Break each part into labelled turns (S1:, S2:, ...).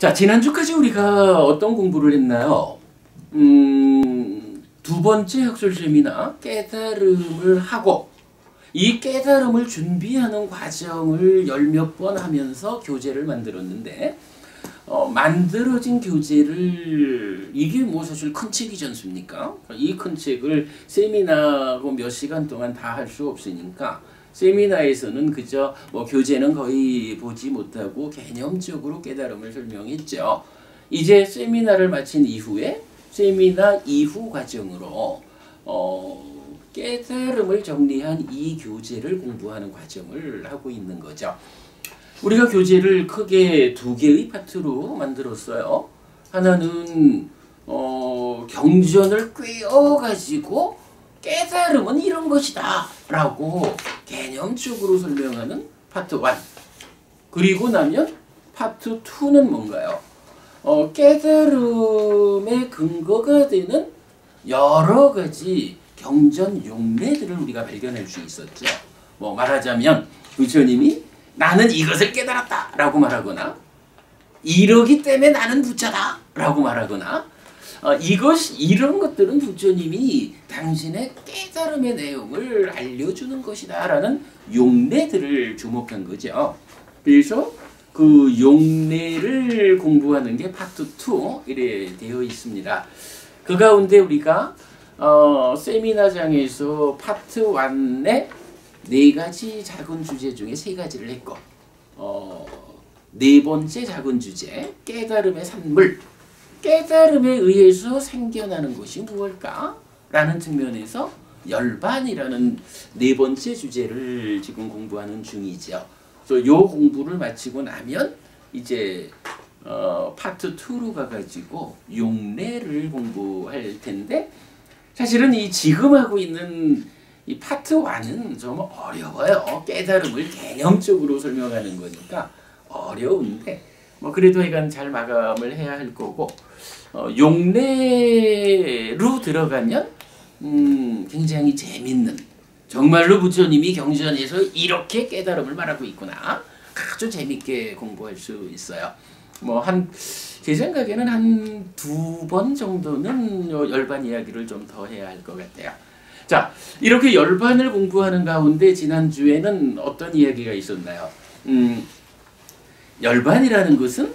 S1: 자, 지난주까지 우리가 어떤 공부를 했나요? 두 번째 학술 세미나 깨달음을 하고 이 깨달음을 준비하는 과정을 열몇 번 하면서 교재를 만들었는데 만들어진 교재를 이게 뭐 사실 큰 책이지 않습니까? 이 큰 책을 세미나고 몇 시간 동안 다 할 수 없으니까 세미나에서는 그저 뭐 교재는 거의 보지 못하고 개념적으로 깨달음을 설명했죠. 이제 세미나를 마친 이후에 세미나 이후 과정으로 깨달음을 정리한 이 교재를 공부하는 과정을 하고 있는 거죠. 우리가 교재를 크게 두 개의 파트로 만들었어요. 하나는 경전을 꿰어가지고 깨달음은 이런 것이다 라고 개념적으로 설명하는 파트 1. 그리고 나면 파트 2는 뭔가요? 깨달음의 근거가 되는 여러 가지 경전 용례들을 우리가 발견할 수 있었죠. 뭐 말하자면 부처님이 나는 이것을 깨달았다 라고 말하거나 이러기 때문에 나는 부처다 라고 말하거나 이런 것들은 부처님이 당신의 깨달음의 내용을 알려주는 것이다 라는 용례들을 주목한 거죠. 그래서 그 용례를 공부하는 게 파트 2 이래 되어 있습니다. 그 가운데 우리가 세미나장에서 파트 1의 4가지 작은 주제 중에 3가지를 했고 네 번째 작은 주제 깨달음의 산물, 깨달음에 의해서 생겨나는 것이 무엇일까? 라는 측면에서 열반이라는 네 번째 주제를 지금 공부하는 중이죠. 그래서 요 공부를 마치고 나면 이제 파트 2로 가가지고 용례를 공부할 텐데 사실은 이 지금 하고 있는 이 파트 1은 좀 어려워요. 깨달음을 개념적으로 설명하는 거니까 어려운데 뭐 그래도 이건 잘 마감을 해야 할 거고 용례로 들어가면 굉장히 재밌는 정말로 부처님이 경전에서 이렇게 깨달음을 말하고 있구나 아주 재밌게 공부할 수 있어요. 뭐 제 생각에는 한 2번 정도는 열반 이야기를 좀 더 해야 할 것 같아요. 자, 이렇게 열반을 공부하는 가운데 지난주에는 어떤 이야기가 있었나요? 열반이라는 것은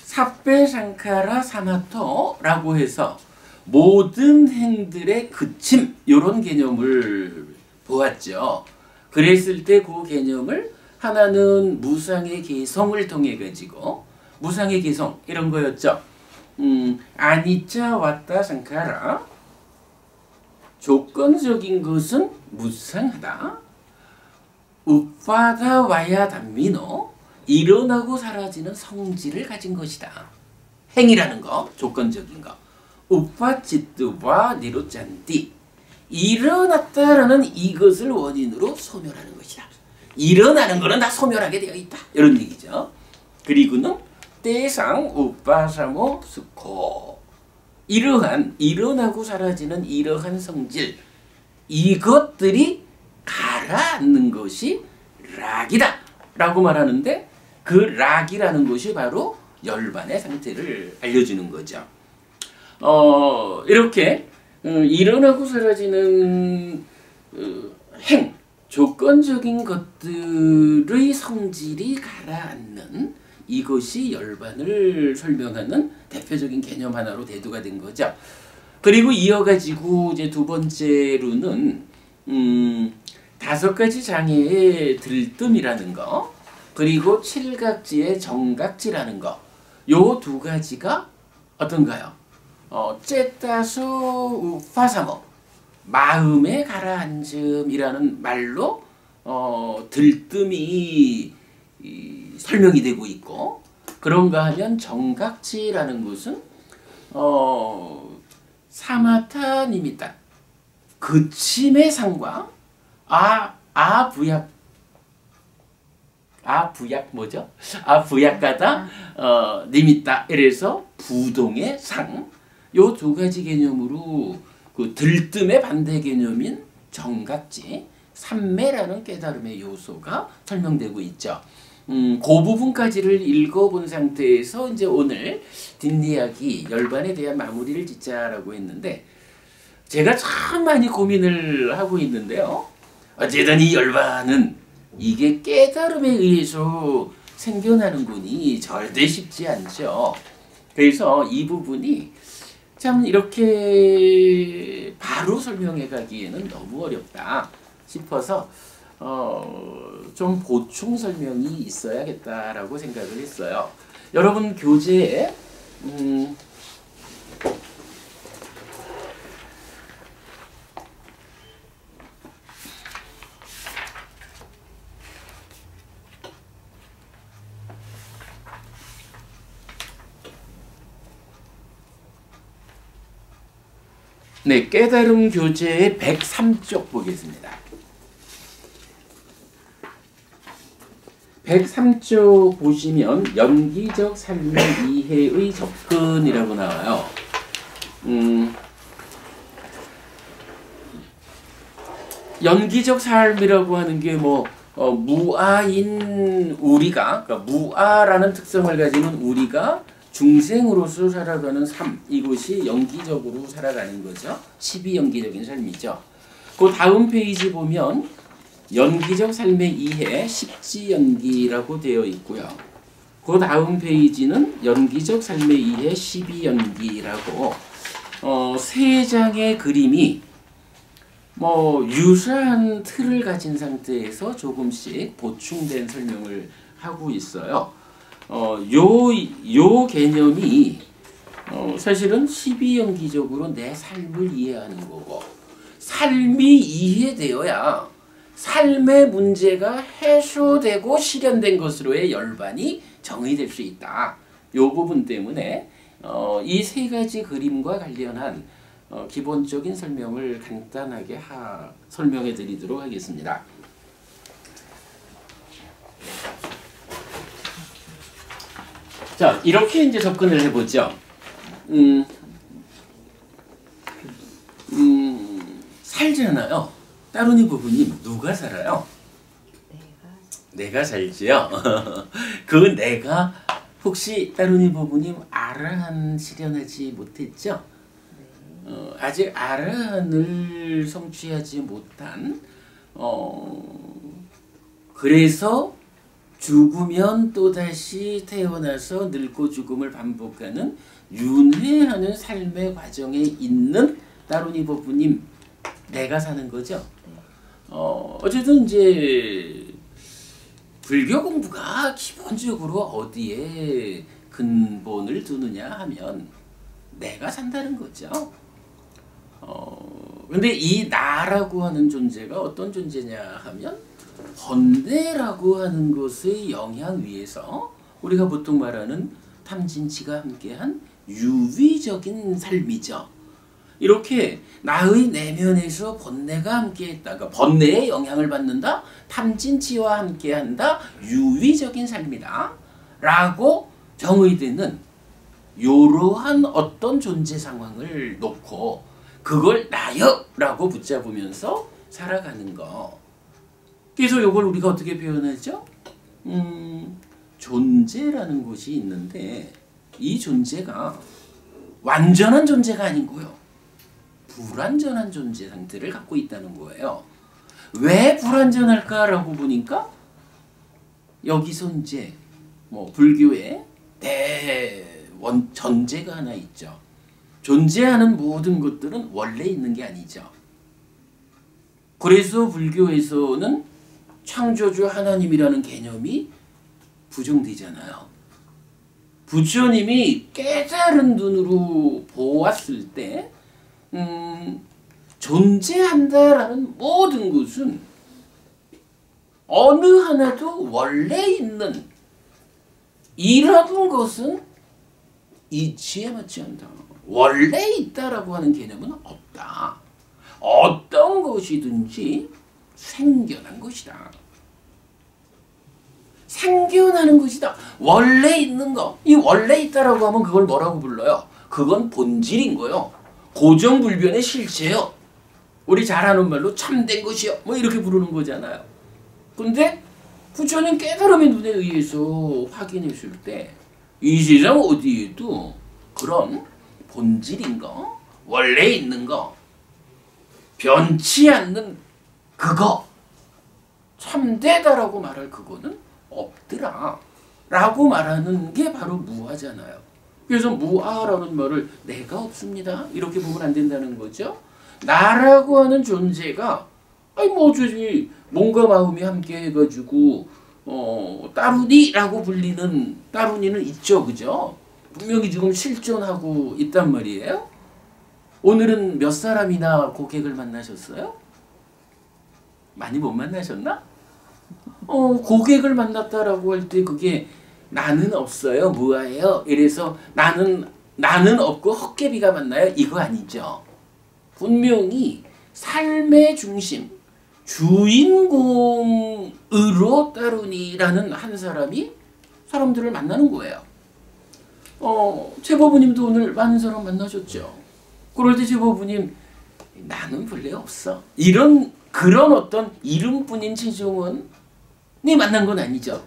S1: 삽배상카라 사마토라고 해서 모든 행들의 그침 이런 개념을 보았죠. 그랬을 때 그 개념을 하나는 무상의 개성을 통해 가지고 무상의 개성 이런 거였죠. 아니짜 왔다 상카라 조건적인 것은 무상하다. 우빠다 와야 단미노 일어나고 사라지는 성질을 가진 것이다. 행이라는 거 조건적인 거. 우빠치뜨와 니로짠띠 일어났다라는 이것을 원인으로 소멸하는 것이다. 일어나는 거는 다 소멸하게 되어 있다. 이런 얘기죠. 그리고는 때상 우빠사모 스코 이러한 일어나고 사라지는 이러한 성질 이것들이 가라앉는 것이 락이다 라고 말하는데 그 락이라는 것이 바로 열반의 상태를 알려주는 거죠. 이렇게 일어나고 사라지는 행 조건적인 것들의 성질이 가라앉는 이것이 열반을 설명하는 대표적인 개념 하나로 대두가 된 거죠. 그리고 이어가지고 이제 두 번째로는 5가지 장애의 들뜸이라는 거 그리고 7각지의 정각지라는 거 요 2가지가 어떤가요? 째따수 우파사모 마음의 가라앉음이라는 말로 들뜸이 설명이 되고 있고 그런가 하면 정각지라는 것은 사마타니미타 그침의 상과 뭐죠? 부약가다 니미타 이래서 부동의 상 요 2가지 개념으로 그 들뜸의 반대 개념인 정각지 삼매라는 깨달음의 요소가 설명되고 있죠. 그 부분까지를 읽어본 상태에서 이제 오늘 뒷이야기 열반에 대한 마무리를 짓자라고 했는데 제가 참 많이 고민을 하고 있는데요. 어쨌든 이 열반은 이게 깨달음에 의해서 생겨나는 군이 절대 쉽지 않죠. 그래서 이 부분이 참 이렇게 바로 설명해 가기에는 너무 어렵다 싶어서 좀 보충 설명이 있어야겠다라고 생각을 했어요. 여러분 교재에 네, 깨달음 교재의 103쪽 보겠습니다. 103쪽 보시면 연기적 삶의 이해의 접근이라고 나와요. 연기적 삶이라고 하는 게 무아인 우리가, 그러니까 무아라는 특성을 가지는 우리가 중생으로서 살아가는 삶, 이것이 연기적으로 살아가는 거죠. 12연기적인 삶이죠. 그 다음 페이지 보면 연기적 삶의 이해, 십지연기라고 되어 있고요. 그 다음 페이지는 연기적 삶의 이해, 12연기라고 세 장의 그림이 유사한 틀을 가진 상태에서 조금씩 보충된 설명을 하고 있어요. 요 개념이 사실은 12연기적으로 내 삶을 이해하는 거고, 삶이 이해되어야 삶의 문제가 해소되고 실현된 것으로의 열반이 정의될 수 있다. 요 부분 때문에 이 세 가지 그림과 관련한 기본적인 설명을 간단하게 설명해 드리도록 하겠습니다. 자, 이렇게 이제 접근을 해보죠. 살잖아요. 따루니 부부님, 누가 살아요? 내가 살지요. 그 내가 혹시 따루니 부부님 아라한 실현하지 못했죠? 아직 아라한을 성취하지 못한 그래서 죽으면 또다시 태어나서 늙고 죽음을 반복하는 윤회하는 삶의 과정에 있는 따루니 부부님, 내가 사는 거죠. 어쨌든 이제 불교 공부가 기본적으로 어디에 근본을 두느냐 하면 내가 산다는 거죠. 근데 이 나라고 하는 존재가 어떤 존재냐 하면 번뇌라고 하는 것의 영향 위에서 우리가 보통 말하는 탐진치가 함께한 유위적인 삶이죠. 이렇게 나의 내면에서 번뇌가 함께했다. 그러니까 번뇌의 영향을 받는다. 탐진치와 함께한다. 유위적인 삶이다. 라고 정의되는 이러한 어떤 존재 상황을 놓고 그걸 나여! 라고 붙잡으면서 살아가는 거. 그래서 이걸 우리가 어떻게 표현하죠? 존재라는 것이 있는데 이 존재가 완전한 존재가 아니고요. 불완전한 존재 상태를 갖고 있다는 거예요. 왜 불완전할까라고 보니까 여기서 이제 불교의 전제가 하나 있죠. 존재하는 모든 것들은 원래 있는 게 아니죠. 그래서 불교에서는 창조주 하나님이라는 개념이 부정되잖아요. 부처님이 깨달은 눈으로 보았을 때 존재한다라는 모든 것은 어느 하나도 원래 있는 이런 것은 이치에 맞지 않다. 원래 있다라고 하는 개념은 없다. 어떤 것이든지 생겨난 것이다. 생겨나는 것이다. 원래 있는 거. 이 원래 있다라고 하면 그걸 뭐라고 불러요? 그건 본질인 거요. 고정불변의 실체요. 우리 잘 아는 말로 참된 것이요. 이렇게 부르는 거잖아요. 근데 부처님 깨달음의 눈에 의해서 확인했을 때 이 세상 어디에도 그런 본질인 거, 원래 있는 거, 변치 않는 그거, 참되다라고 말할 그거는 없더라 라고 말하는 게 바로 무아잖아요. 그래서 무아라는 말을 내가 없습니다 이렇게 보면 안 된다는 거죠. 나라고 하는 존재가 아니 뭐 어쩌지 몸과 마음이 함께 해가지고 따루니라고 불리는 따루니는 있죠, 그죠? 분명히 지금 실존하고 있단 말이에요. 오늘은 몇 사람이나 고객을 만나셨어요? 많이 못 만나셨나? 고객을 만났다라고 할 때 그게 나는 없어요, 무아예요. 이래서 나는 없고 헛개비가 만나요. 이거 아니죠. 분명히 삶의 중심, 주인공으로 따르니라는 한 사람이 사람들을 만나는 거예요. 제보부님도 오늘 많은 사람 만나셨죠. 그럴 때 제보부님 나는 본래 없어. 그런 어떤 이름뿐인 최종원이 만난 건 아니죠.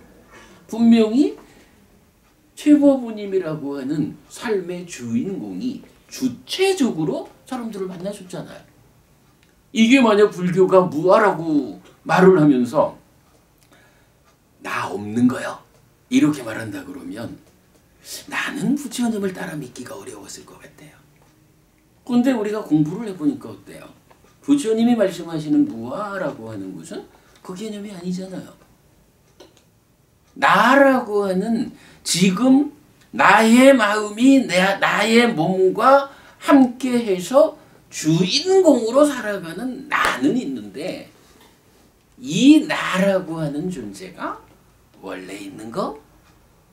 S1: 분명히 최보부님이라고 하는 삶의 주인공이 주체적으로 사람들을 만나셨잖아요. 이게 만약 불교가 무아라고 말을 하면서 나 없는 거요 이렇게 말한다 그러면 나는 부처님을 따라 믿기가 어려웠을 것 같아요. 그런데 우리가 공부를 해보니까 어때요? 부처님이 말씀하시는 무아라고 하는 것은 그 개념이 아니잖아요. 나라고 하는 지금 나의 마음이 나의 몸과 함께해서 주인공으로 살아가는 나는 있는데 이 나라고 하는 존재가 원래 있는 거,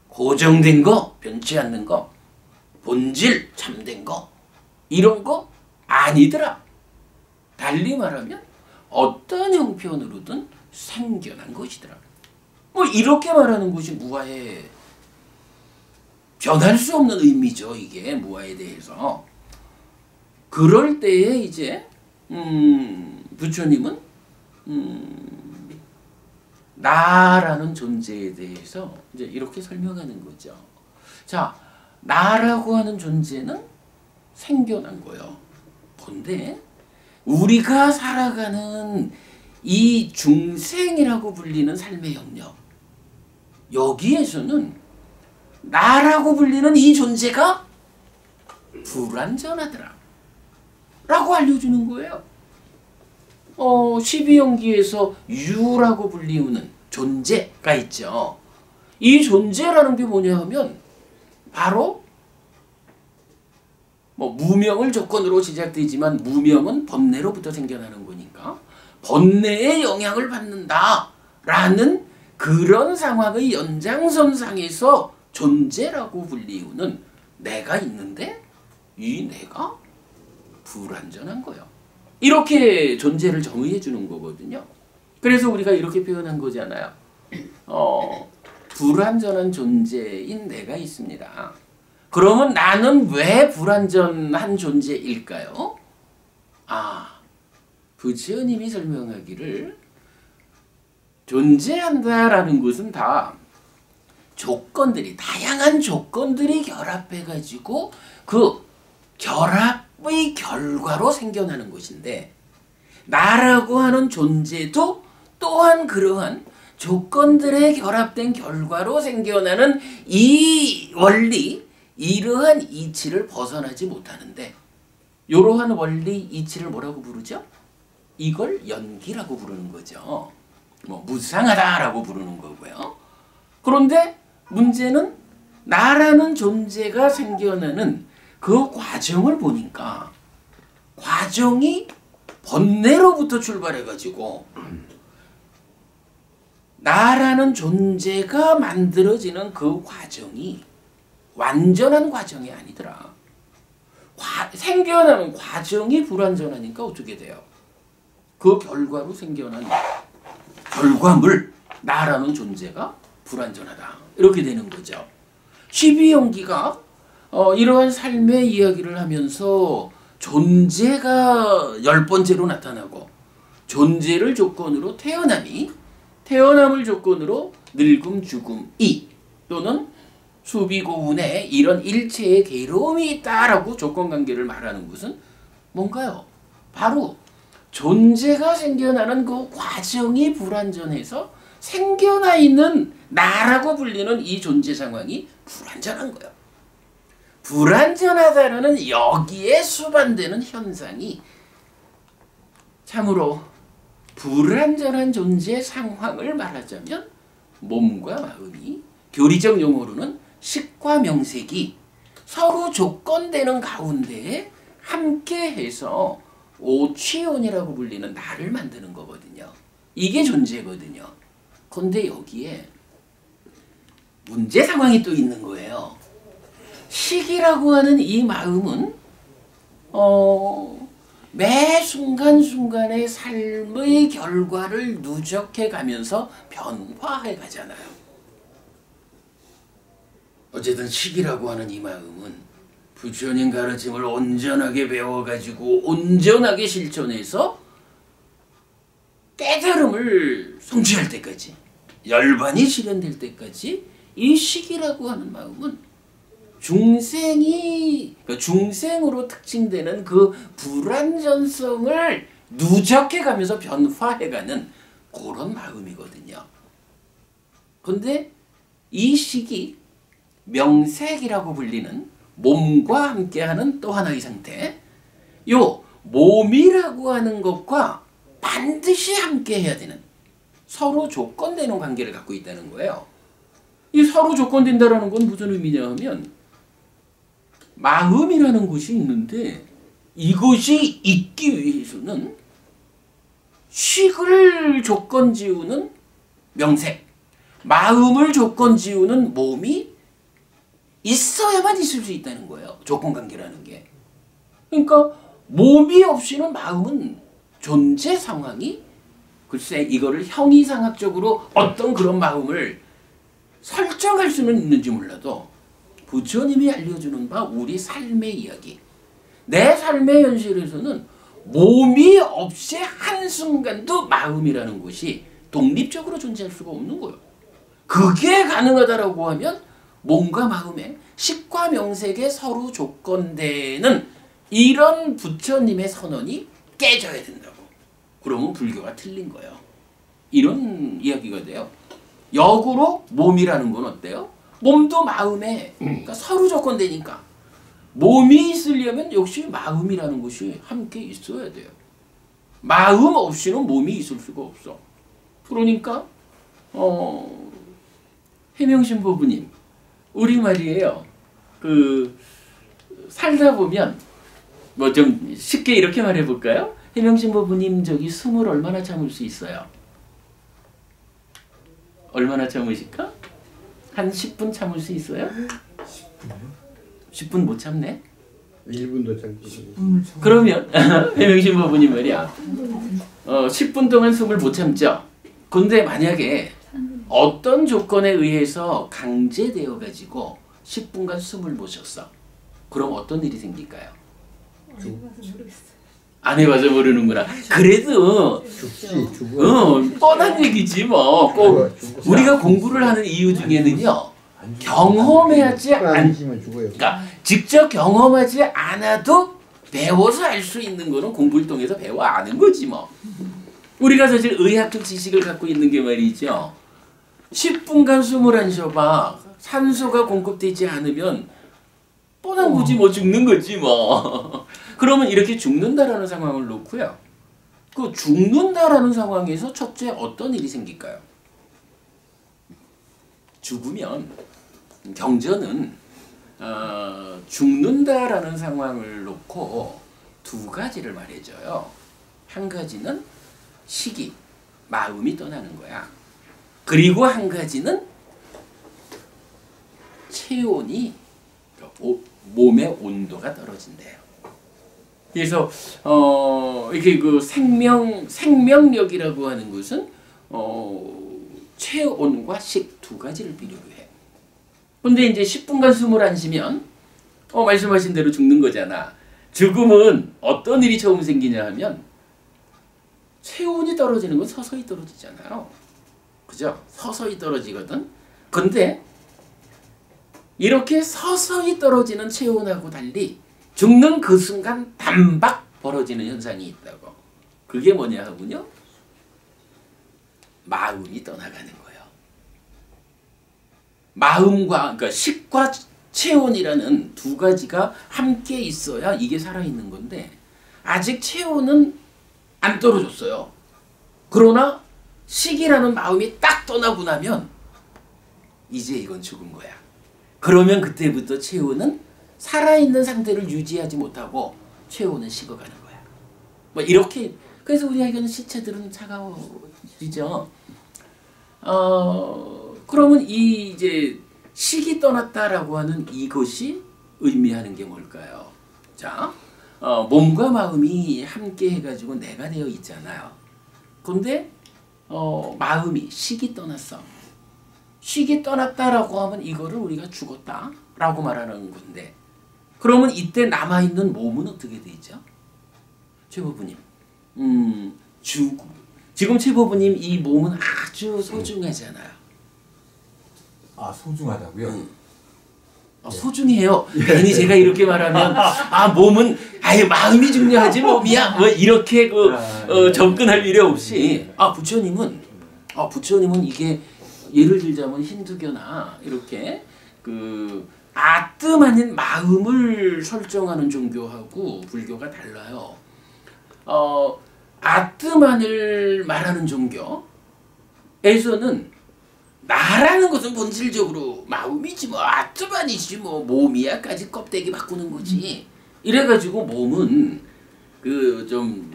S1: 고정된 거, 변치 않는 거, 본질, 참된 거 이런 거 아니더라. 달리 말하면 어떤 형편으로든 생겨난 것이더라. 뭐 이렇게 말하는 것이 무아의 변할 수 없는 의미죠. 이게 무아에 대해서. 그럴 때에 이제 부처님은 나라는 존재에 대해서 이제 이렇게 설명하는 거죠. 자, 나라고 하는 존재는 생겨난 거예요. 근데 우리가 살아가는 이 중생이라고 불리는 삶의 영역, 여기에서는 나라고 불리는 이 존재가 불완전하더라 라고 알려주는 거예요. 12연기에서 유라고 불리우는 존재가 있죠. 이 존재라는 게 뭐냐 하면 바로 무명을 조건으로 시작되지만 무명은 번뇌로부터 생겨나는 거니까 번뇌의 영향을 받는다라는 그런 상황의 연장선상에서 존재라고 불리우는 내가 있는데 이 내가 불완전한 거예요. 이렇게 존재를 정의해 주는 거거든요. 그래서 우리가 이렇게 표현한 거잖아요. 불완전한 존재인 내가 있습니다. 그러면 나는 왜 불완전한 존재일까요? 부처님이 설명하기를 존재한다라는 것은 다 다양한 조건들이 결합해가지고 그 결합의 결과로 생겨나는 것인데 나라고 하는 존재도 또한 그러한 조건들의 결합된 결과로 생겨나는 이 원리, 이러한 이치를 벗어나지 못하는데 이러한 원리, 이치를 뭐라고 부르죠? 이걸 연기라고 부르는 거죠. 무상하다라고 부르는 거고요. 그런데 문제는 나라는 존재가 생겨나는 그 과정을 보니까 과정이 번뇌로부터 출발해가지고 나라는 존재가 만들어지는 그 과정이 완전한 과정이 아니더라. 생겨나는 과정이 불완전하니까 어떻게 돼요? 그 결과로 생겨난 결과물, 나라는 존재가 불완전하다. 이렇게 되는 거죠. 12연기가 이러한 삶의 이야기를 하면서 존재가 10번째로 나타나고 존재를 조건으로 태어남이 태어남을 조건으로 늙음, 죽음, 이 또는 수비고운에 이런 일체의 괴로움이 있다라고 조건관계를 말하는 것은 뭔가요? 바로 존재가 생겨나는 그 과정이 불완전해서 생겨나 있는 나라고 불리는 이 존재 상황이 불완전한 거예요. 불완전하다는 여기에 수반되는 현상이 참으로 불완전한 존재 상황을 말하자면 몸과 마음이 교리적 용어로는 식과 명색이 서로 조건되는 가운데에 함께해서 오취온이라고 불리는 나를 만드는 거거든요. 이게 존재거든요. 그런데 여기에 문제 상황이 또 있는 거예요. 식이라고 하는 이 마음은 매 순간순간의 삶의 결과를 누적해 가면서 변화해 가잖아요. 어쨌든 식이라고 하는 이 마음은 부처님 가르침을 온전하게 배워가지고 온전하게 실천해서 깨달음을 성취할 때까지, 열반이 실현될 때까지 이 식이라고 하는 마음은 중생으로 특징되는 그 불완전성을 누적해가면서 변화해가는 그런 마음이거든요. 그런데 이 식이 명색이라고 불리는 몸과 함께하는 또 하나의 상태, 요 몸이라고 하는 것과 반드시 함께해야 되는 서로 조건되는 관계를 갖고 있다는 거예요. 이 서로 조건된다라는 건 무슨 의미냐 하면 마음이라는 것이 있는데 이것이 있기 위해서는 식을 조건 지우는 명색, 마음을 조건 지우는 몸이 있어야만 있을 수 있다는 거예요. 조건관계라는 게. 그러니까 몸이 없이는 마음은 존재 상황이, 글쎄 이거를 형이상학적으로 어떤 그런 마음을 설정할 수는 있는지 몰라도 부처님이 알려주는 바 우리 삶의 이야기, 내 삶의 현실에서는 몸이 없이 한순간도 마음이라는 것이 독립적으로 존재할 수가 없는 거예요. 그게 가능하다라고 하면 몸과 마음의 식과 명색에 서로 조건되는 이런 부처님의 선언이 깨져야 된다고. 그러면 불교가 틀린 거예요. 이런 이야기가 돼요. 역으로 몸이라는 건 어때요? 몸도 마음에 그러니까 서로 조건되니까 몸이 있으려면 역시 마음이라는 것이 함께 있어야 돼요. 마음 없이는 몸이 있을 수가 없어. 그러니까 해명신보부님, 우리 말이에요. 살다 보면 뭐 좀 쉽게 이렇게 말해 볼까요? 해명신보부님 저기 숨을 얼마나 참을 수 있어요? 얼마나 참으실까? 한 10분 참을 수 있어요? 10분 못 참네?
S2: 1분도 참지.
S1: 그러면 해명신보부님 말이야. 10분 동안 숨을 못 참죠. 근데 만약에 어떤 조건에 의해서 강제되어 가지고 10분간 숨을 못 쉬었어. 그럼 어떤 일이 생길까요? 안 해봐서 모르는구나. 그래도 뻔한 얘기지 뭐. 꼭 우리가 공부를 하는 이유 중에는요, 경험하지 그러니까 직접 경험하지 않아도 배워서 알 수 있는 거는 공부를 통해서 배워 아는 거지 뭐. 우리가 사실 의학적 지식을 갖고 있는 게 말이죠. 10분간 숨을 안 쉬어봐. 산소가 공급되지 않으면 뻔한 거지 뭐, 죽는 거지 뭐. 그러면 이렇게 죽는다라는 상황을 놓고요. 그 죽는다라는 상황에서 첫째 어떤 일이 생길까요? 죽으면 경전은 죽는다라는 상황을 놓고 두 가지를 말해줘요. 한 가지는 식이, 마음이 떠나는 거야. 그리고 한 가지는 체온이, 몸의 온도가 떨어진대요. 그래서 이렇게 그 생명력이라고 하는 것은 체온과 식 두 가지를 필요로 해. 근데 이제 10분간 숨을 안 쉬면 말씀하신 대로 죽는 거잖아. 죽음은 어떤 일이 처음 생기냐 하면 체온이 떨어지는 건 서서히 떨어지잖아요. 그죠? 서서히 떨어지거든. 근데 이렇게 서서히 떨어지는 체온하고 달리 죽는 그 순간 단박 벌어지는 현상이 있다고. 그게 뭐냐 하군요. 마음이 떠나가는 거예요. 마음과 그러니까 식과 체온이라는 두 가지가 함께 있어야 이게 살아있는 건데 아직 체온은 안 떨어졌어요. 그러나 식이라는 마음이 딱 떠나고 나면 이제 이건 죽은 거야. 그러면 그때부터 체온은 살아있는 상태를 유지하지 못하고 체온은 식어가는 거야. 뭐 이렇게 그래서 우리가 이거는 시체들은 차가워지죠. 그러면 이 이제 식이 떠났다라고 하는 이것이 의미하는 게 뭘까요? 자, 몸과 마음이 함께 해가지고 내가 되어 있잖아요. 근데 마음이 식이 떠났어. 식이 떠났다라고 하면 이거를 우리가 죽었다라고 말하는 건데 그러면 이때 남아있는 몸은 어떻게 되죠? 최보부님. 지금 최보부님 이 몸은 아주 소중하잖아요.
S3: 아 소중하다고요?
S1: 소중해요. 괜히 제가 이렇게 말하면 몸은 아예 마음이 중요하지 몸이야. 뭐 이렇게 접근할 필요 없이 부처님은 이게 예를 들자면 힌두교나 이렇게 그 아뜸 아닌 마음을 설정하는 종교하고 불교가 달라요. 아뜸만을 말하는 종교에서는 나라는 것은 본질적으로 마음이지 뭐 아뜸만이지 뭐 몸이야까지 껍데기 바꾸는 거지. 이래가지고 몸은 그 좀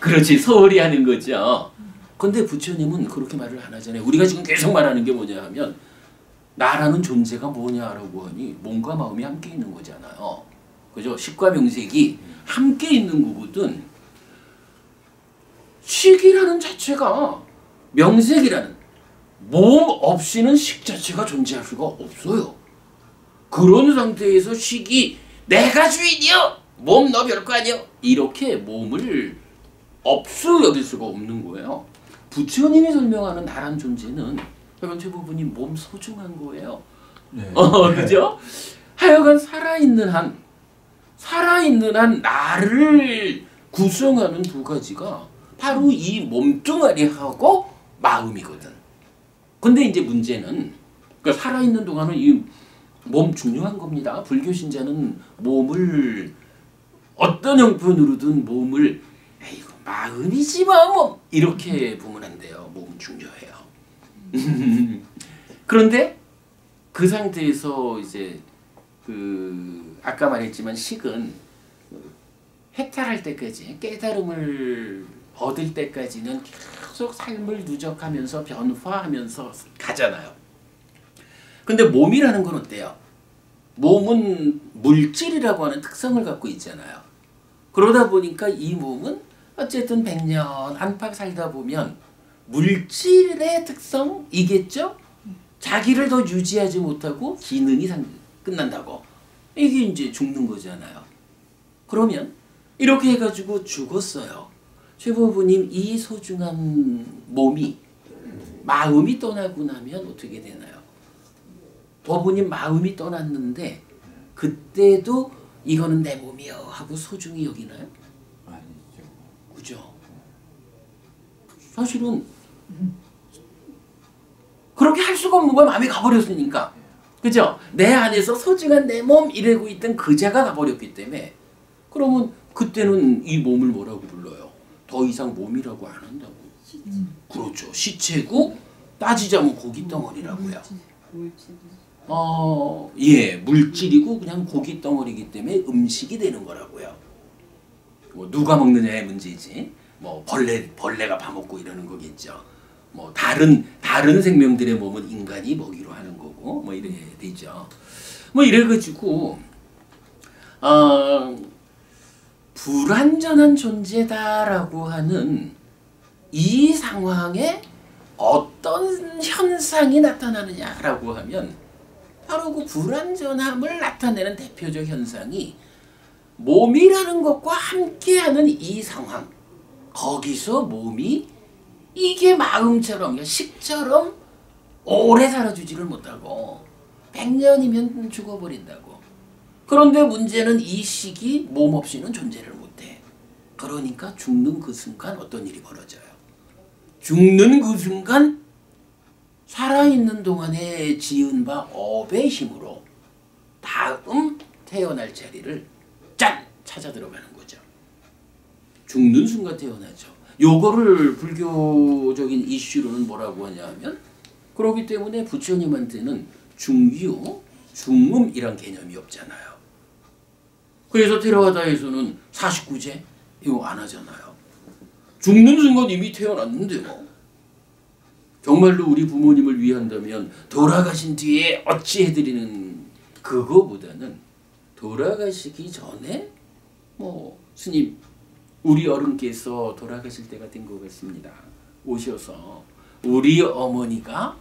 S1: 그렇지 소홀히 하는 거죠. 근데 부처님은 그렇게 말을 안 하잖아요. 우리가 지금 계속 말하는 게 뭐냐 하면 나라는 존재가 뭐냐라고 하니 몸과 마음이 함께 있는 거잖아요. 그죠? 식과 명색이 함께 있는 거거든. 식이라는 자체가 명색이라는 몸 없이는 식 자체가 존재할 수가 없어요. 그런 상태에서 식이 내가 주인이요. 몸 너 별거 아니요. 이렇게 몸을 없어 여길 수가 없는 거예요. 부처님이 설명하는 나란 존재는 하여간 최부분이 몸 소중한 거예요.
S3: 네.
S1: 그죠? 하여간 살아있는 한 나를 구성하는 두 가지가 바로 이 몸뚱아리하고 마음이거든. 근데 이제 문제는 그러니까 살아있는 동안은 이 몸 중요한 겁니다. 불교 신자는 몸을 어떤 형편으로든 몸을 에이구 마음이지 뭐 이렇게 보면 안 돼요. 몸은 중요해요. 그런데 그 상태에서 이제 그 아까 말했지만 식은 해탈할 때까지 깨달음을 얻을 때까지는 계속 삶을 누적하면서 변화하면서 가잖아요. 근데 몸이라는 건 어때요? 몸은 물질이라고 하는 특성을 갖고 있잖아요. 그러다 보니까 이 몸은 어쨌든 100년 안팎 살다 보면 물질의 특성이겠죠? 자기를 더 유지하지 못하고 기능이 끝난다고. 이게 이제 죽는 거잖아요. 그러면 이렇게 해가지고 죽었어요. 최보부님 이 소중한 몸이 마음이 떠나고 나면 어떻게 되나요? 법부님 마음이 떠났는데 그때도 이거는 내 몸이요 하고 소중히 여기나요?
S3: 아니죠.
S1: 그죠? 사실은 그렇게 할 수가 없는 거야. 마음이 가버렸으니까. 그죠? 내 안에서 소중한 내 몸 이러고 있던 그 자가 가버렸기 때문에 그러면 그때는 이 몸을 뭐라고 불러요? 더 이상 몸이라고 안 한다고. 그렇죠. 시체고 따지자면 고기 덩어리라고요. 예, 물질이고 그냥 고기 덩어리이기 때문에 음식이 되는 거라고요. 뭐 누가 먹느냐의 문제지. 뭐 벌레가 밥 먹고 이러는 거겠죠. 뭐 다른 생명들의 몸은 인간이 먹이로 하는 거고 뭐 이래 되죠. 뭐 이래가지고 불완전한 존재다라고 하는 이 상황에 어떤 현상이 나타나느냐라고 하면 바로 그 불완전함을 나타내는 대표적 현상이 몸이라는 것과 함께하는 이 상황. 거기서 몸이 이게 마음처럼 식처럼 오래 살아주지를 못하고 100년이면 죽어버린다고. 그런데 문제는 이 식이 몸 없이는 존재를 못해. 그러니까 죽는 그 순간 어떤 일이 벌어져요? 죽는 그 순간 살아있는 동안에 지은 바 업의 힘으로 다음 태어날 자리를 짠! 찾아 들어가는 거죠. 죽는 순간 태어나죠. 요거를 불교적인 이슈로는 뭐라고 하냐면, 그렇기 때문에 부처님한테는 중유, 중음이란 개념이 없잖아요. 그래서 테라와다에서는 49제 이거 안 하잖아요. 죽는 순간 이미 태어났는데요. 정말로 우리 부모님을 위한다면 돌아가신 뒤에 어찌 해드리는 그거보다는 돌아가시기 전에 스님 우리 어른께서 돌아가실 때가 된 것 같습니다. 오셔서 우리 어머니가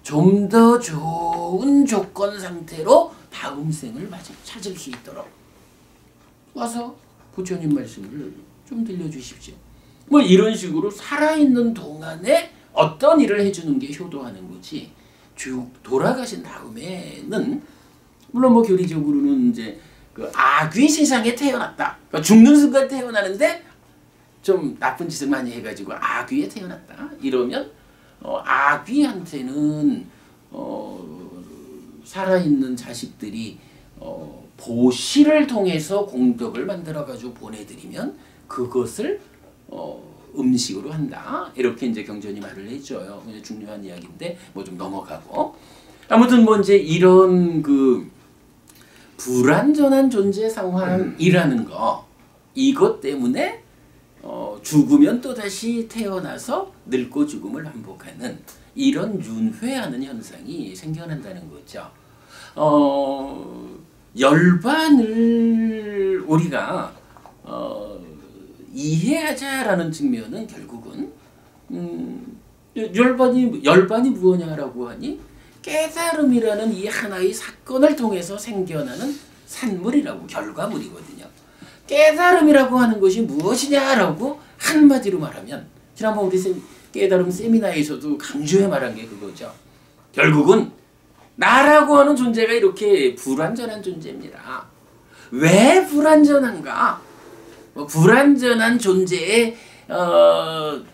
S1: 좀 더 좋은 조건 상태로 다음 생을 찾을 수 있도록 와서 부처님 말씀을 좀 들려주십시오. 이런 식으로 살아있는 동안에 어떤 일을 해주는 게 효도하는 거지. 돌아가신 다음에는 물론 교리적으로는 이제 그 아귀 세상에 태어났다. 그러니까 죽는 순간 태어나는데 좀 나쁜 짓을 많이 해가지고 아귀에 태어났다. 이러면 아귀한테는 살아있는 자식들이 보시를 통해서 공덕을 만들어가지고 보내드리면 그것을 음식으로 한다. 이렇게 이제 경전이 말을 해줘요. 중요한 이야기인데 좀 넘어가고. 아무튼 이제 이런 그 불완전한 존재 상황이라는 거, 이것 때문에 죽으면 또다시 태어나서 늙고 죽음을 반복하는 이런 윤회하는 현상이 생겨난다는 거죠. 열반을 우리가 이해하자라는 측면은 결국은 열반이 무엇냐라고 하니 깨달음이라는 이 하나의 사건을 통해서 생겨나는 산물이라고, 결과물이거든요. 깨달음이라고 하는 것이 무엇이냐라고 한마디로 말하면, 지난번 우리 깨달음 세미나에서도 강조해 말한 게 그거죠. 결국은 나라고 하는 존재가 이렇게 불완전한 존재입니다. 왜 불완전한가? 불완전한 존재에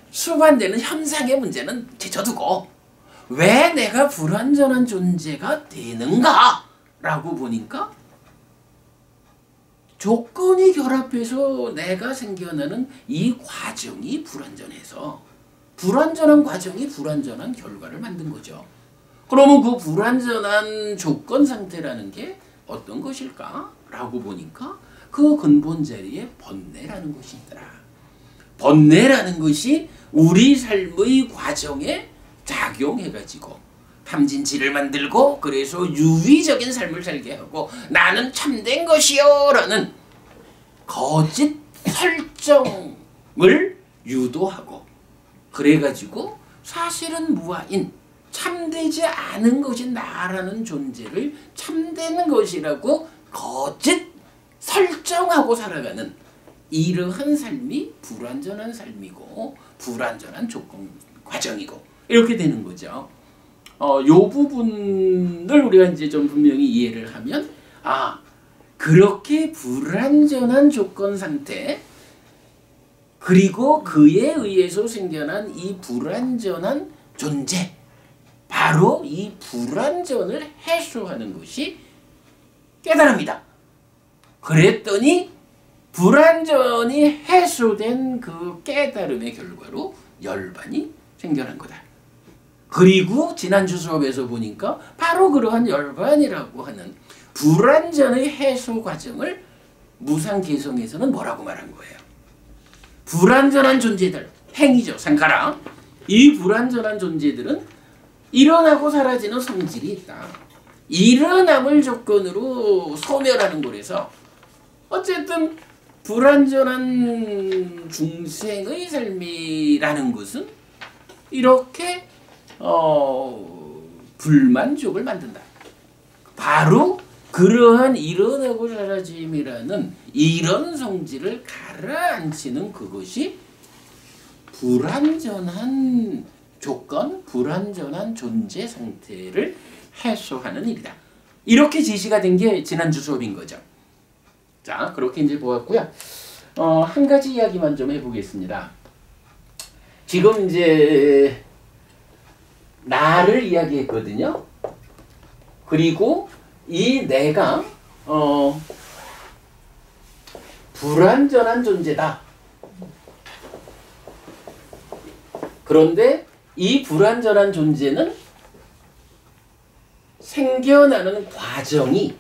S1: 수반되는 현상의 문제는 제쳐두고 왜 내가 불완전한 존재가 되는가? 라고 보니까 조건이 결합해서 내가 생겨나는 이 과정이 불완전해서 불완전한 과정이 불완전한 결과를 만든 거죠. 그러면 그 불완전한 조건 상태라는 게 어떤 것일까? 라고 보니까 그 근본 자리에 번뇌라는 것이 있더라. 번뇌라는 것이 우리 삶의 과정에 작용해가지고 탐진치를 만들고 그래서 유의적인 삶을 살게 하고 나는 참된 것이요 라는 거짓 설정을 유도하고 그래가지고 사실은 무아인 참되지 않은 것이 나라는 존재를 참되는 것이라고 거짓 설정하고 살아가는 이러한 삶이 불완전한 삶이고 불완전한 조건 과정이고 이렇게 되는 거죠. 요 부분을 우리가 이제 좀 분명히 이해를 하면 그렇게 불완전한 조건 상태 그리고 그에 의해서 생겨난 이 불완전한 존재 바로 이 불완전을 해소하는 것이 깨달음이다. 그랬더니 불완전이 해소된 그 깨달음의 결과로 열반이 생겨난 거다. 그리고 지난주 수업에서 보니까 바로 그러한 열반이라고 하는 불완전의 해소 과정을 무상개성에서는 뭐라고 말한 거예요? 불완전한 존재들, 행위죠. 상카라. 이 불완전한 존재들은 일어나고 사라지는 성질이 있다. 일어남을 조건으로 소멸하는 거라서 어쨌든 불완전한 중생의 삶이라는 것은 이렇게 불만족을 만든다. 바로 그러한 일어나고 사라짐이라는 이런 성질을 가라앉히는 그것이 불완전한 조건, 불완전한 존재 상태를 해소하는 일이다. 이렇게 제시가 된 게 지난주 수업인 거죠. 자, 그렇게 이제 보았고요. 한 가지 이야기만 좀 해보겠습니다. 지금 이제 나를 이야기했거든요. 그리고 이 내가 불완전한 존재다. 그런데 이 불완전한 존재는 생겨나는 과정이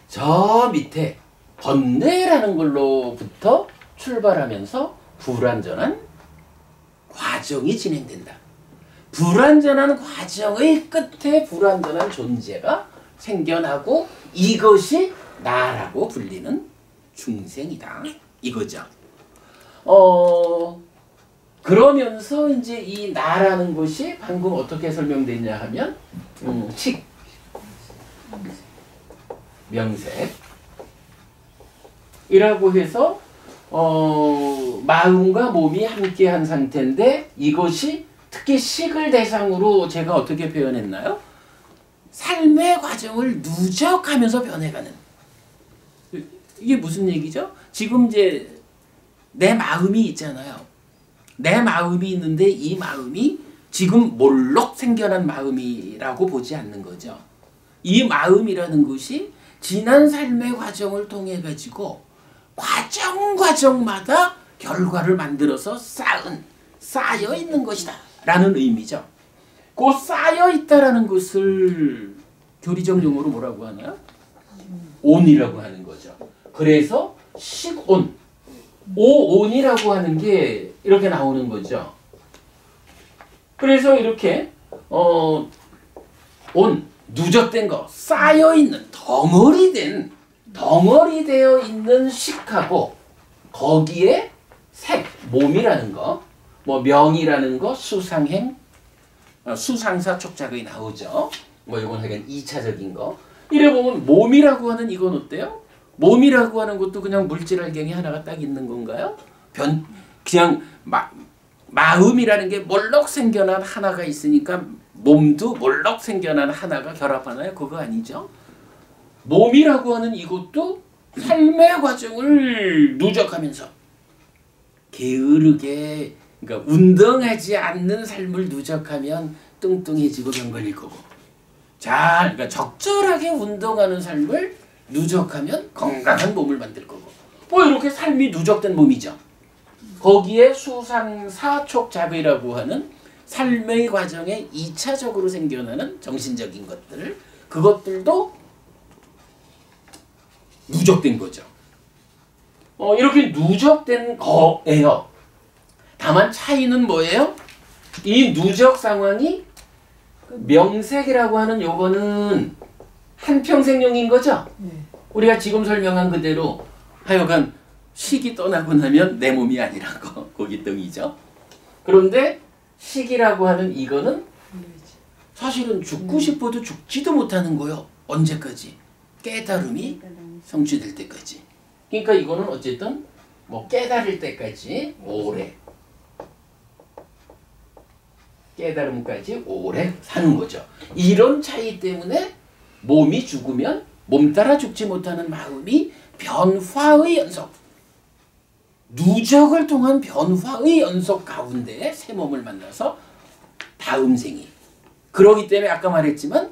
S1: 저 밑에 번뇌라는 걸로부터 출발하면서 불완전한 과정이 진행된다. 불완전한 과정의 끝에 불완전한 존재가 생겨나고 이것이 나라고 불리는 중생이다. 이거죠. 그러면서 이제 이 나라는 것이 방금 어떻게 설명됐냐 하면 식, 명색 이라고 해서 마음과 몸이 함께한 상태인데 이것이 특히 식을 대상으로 제가 어떻게 표현했나요? 삶의 과정을 누적하면서 변해가는. 이게 무슨 얘기죠? 지금 이제 내 마음이 있잖아요. 내 마음이 있는데 이 마음이 지금 몰록 생겨난 마음이라고 보지 않는 거죠. 이 마음이라는 것이 지난 삶의 과정을 통해 가지고 과정마다 결과를 만들어서 쌓여 있는 것이다 라는 의미죠. 그 쌓여 있다라는 것을 교리적 용어로 뭐라고 하나요? 온이라고 하는 거죠. 그래서 식온, 오온이라고 하는 게 이렇게 나오는 거죠. 그래서 이렇게 온, 누적된 거, 쌓여있는, 덩어리되어 있는 식하고 거기에 색, 몸이라는 거, 뭐 명이라는 거, 수상행, 수상사 촉작의 나오죠. 뭐 이건 하여간 2차적인 거. 이래 보면 몸이라고 하는 이건 어때요? 몸이라고 하는 것도 그냥 물질알갱이 하나가 딱 있는 건가요? 그냥 마음이라는 게 몰록 생겨난 하나가 있으니까 몸도 몰록 생겨난 하나가 결합하나요? 그거 아니죠? 몸이라고 하는 이것도 삶의 과정을 누적하면서 게으르게, 그러니까 운동하지 않는 삶을 누적하면 뚱뚱해지고 병 걸릴 거고, 그러니까 적절하게 운동하는 삶을 누적하면 건강한 몸을 만들 거고, 뭐 이렇게 삶이 누적된 몸이죠. 거기에 수상사촉작의라고 하는 삶의 과정에 2차적으로 생겨나는 정신적인 것들, 그것들도 누적된 거죠. 이렇게 누적된 거예요. 다만 차이는 뭐예요? 이 누적 상황이 명색이라고 하는 요거는 한평생용인 거죠? 우리가 지금 설명한 그대로 하여간 식이 떠나고 나면 내 몸이 아니란 거, 거기 땡이죠. 그런데 식이라고 하는 이거는 사실은 죽고 싶어도 죽지도 못하는 거요. 언제까지? 깨달음이 성취될 때까지. 그러니까 이거는 어쨌든 뭐 깨달을 때까지 오래, 깨달음까지 오래 사는 거죠. 이런 차이 때문에 몸이 죽으면 몸 따라 죽지 못하는 마음이 변화의 연속, 누적을 통한 변화의 연속 가운데 새 몸을 만나서 다음 생이. 그러기 때문에 아까 말했지만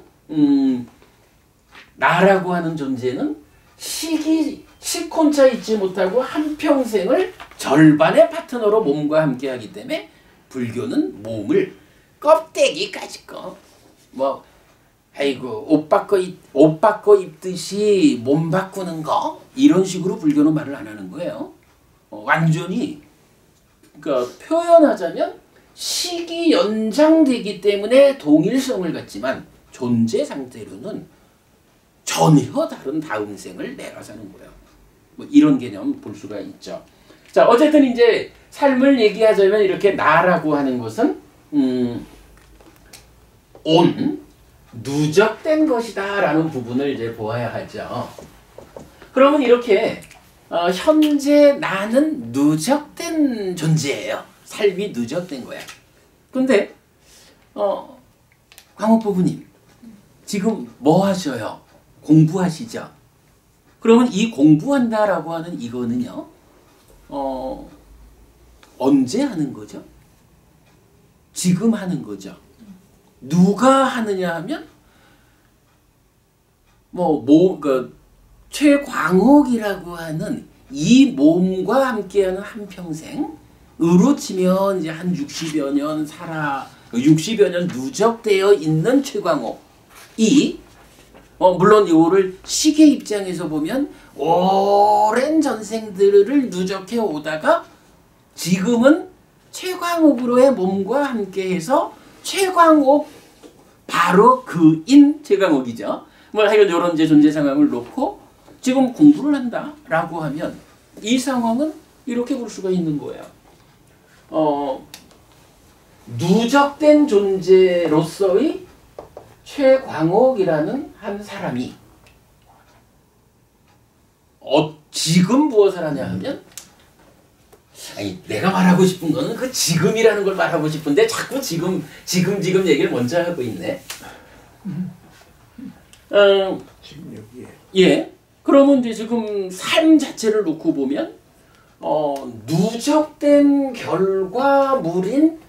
S1: 나라고 하는 존재는 식 혼자 있지 못하고 한평생을 절반의 파트너로 몸과 함께 하기 때문에 불교는 몸을 껍데기까지 옷 바꿔 입듯이 몸 바꾸는 거, 이런 식으로 불교는 말을 안 하는 거예요. 완전히, 그러니까 표현하자면 식이 연장되기 때문에 동일성을 갖지만 존재 상태로는 전혀 다른 다음 생을 내가 사는 거예요. 뭐 이런 개념 볼 수가 있죠. 자, 어쨌든 이제 삶을 얘기하자면 이렇게 나라고 하는 것은 누적된 것이다 라는 부분을 이제 보아야 하죠. 그러면 이렇게 현재 나는 누적된 존재예요. 삶이 누적된 거야. 근데 광옥부부님 지금 뭐 하셔요? 공부하시죠? 그러면 이 공부한다라고 하는 이거는요. 언제 하는 거죠? 지금 하는 거죠. 누가 하느냐 하면 최광옥이라고 하는 이 몸과 함께하는 한평생으로 치면 이제 한 60여 년 60여 년 누적되어 있는 최광옥이 물론 이거를 시계 입장에서 보면 오랜 전생들을 누적해 오다가 지금은 최광옥으로의 몸과 함께해서 최광옥 바로 그인 최광옥이죠. 하여간 이런 이제 존재 상황을 놓고 지금 공부를 한다라고 하면 이 상황은 이렇게 볼 수가 있는 거예요. 누적된 존재로서의 최광옥이라는 한 사람이 지금 무엇을 하냐 하면 내가 말하고 싶은 거는 그 지금이라는 걸 말하고 싶은데 자꾸 지금 얘기를 먼저 하고 있네.
S2: 지금 여기에.
S1: 예. 그러면 이제 지금 삶 자체를 놓고 보면 누적된 결과물인